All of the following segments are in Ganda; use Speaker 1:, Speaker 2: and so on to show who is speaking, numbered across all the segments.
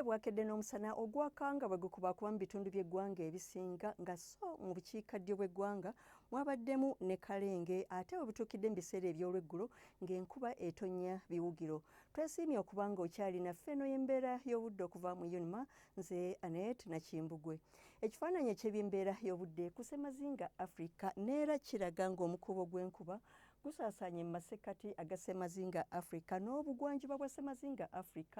Speaker 1: bwakedde n'omusana ogwakanga bwe gukuba kuba mu bitundu by'eggwanga ebisinga nga so mu bukiikaddyo bw'eggwanga mwabaddemu ne kalenge ate bwe butuukidde mu biseera eby'olweggulo ng'enkuba etonnya biwugiro. Twesiimye okuba nga okyali naffe eno y'embeera y'obudde okuva mu Unima, nze Anet Nakimbugwe. Ekifaananyi eky'ebyembeera y'obudde ku Ssemazinga Africa neera kiraga ng'omukuubo gw'enkuba gusaasaanye mu masekkati aga Ssemazinga Africa n'obugwanjuba bwa Ssemazinga Africa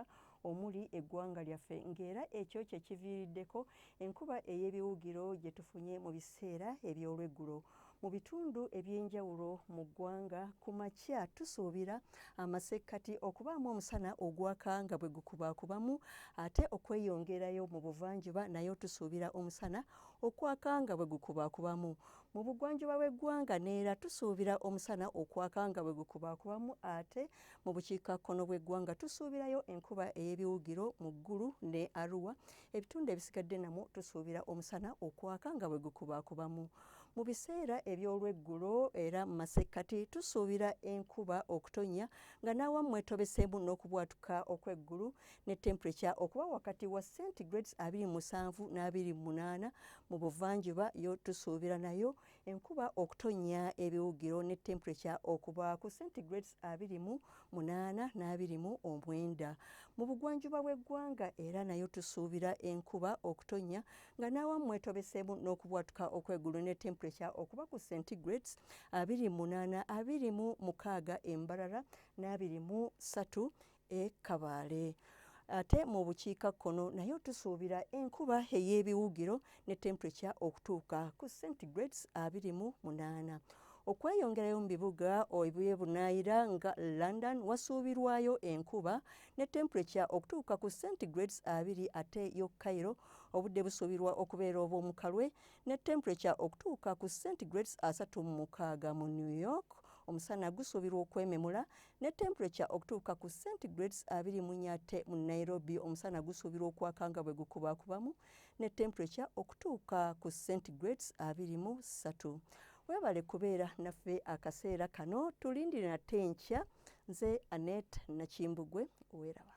Speaker 1: omuli eggwanga lyaffe, ng'era ekyo kye kiviiriddeko enkuba ey'ebiwugiro gye tufunye mu biseera eby'olweggulo. Mu bitundu eby'enjawulo mu ggwanga ku makya tusuubira amasekkati okubaamu omusana ogwakanga bwe gukubaakubamu, ate okweyongerayo mu buvanjuba nayo tusuubira omusana okwakanga bwe gukubaakubamu. Mu bugwanjuba bw'eggwanga neera tusuubira omusana okwakanga bwe gukubaakubamu, ate mu bukiikakkono bw'eggwanga tusuubirayo enkuba ey'ebiwugiro mu Ggulu ne Arua. Ebitundu ebisigadde namwo tusuubira omusana okwakanga bwe gukubaakubamu. Mu biseera eby'olweggulo era mu masekkati tusuubira enkuba okutonnya nga n'awamu mwetobeseemu n'okubwatuka okw'eggulu ne temperature okuba wakati wa centigrades 27 n'28. Mu buvanjuba yo tusuubira nayo enkuba okutonnya ebiwugiro ne temperature okuba ku centigrades 28 n'29. Mu bugwanjuba bw'eggwanga era nayo tusuubira enkuba okutonnya nga n'awamu mwetobeseemu n'okubwatuka okw'eggulu ne temperature okuba ku centigrades 28, 26 e Mbarara n'23 e Kabale. Ate mu bukiikakkono nayo tusuubira enkuba ey'ebiwugiro ne temperature okutuuka ku centigrades 28. Okweyongerayo mu bibuga eby'ebunaayira nga London wasuubirwayo enkuba ne temperature okutuuka ku centigrades 2, ate yo Cairo obudde busuubirwa okubeera obw'omukalwe ne temperature okutuuka ku centigrades 36. Mu New York omusana gusuubirwa okwememula ne temperature okutuuka ku centigrades 24. Mu Nairobi omusana gusuubirwa okwakanga bwe gukubaakubamu ne temperature okutuuka ku centigrades 23. Weebale kubeera naffe akaseera kano, tulindire nate enkya. Nze Anet Nakimbugwe, weeraba.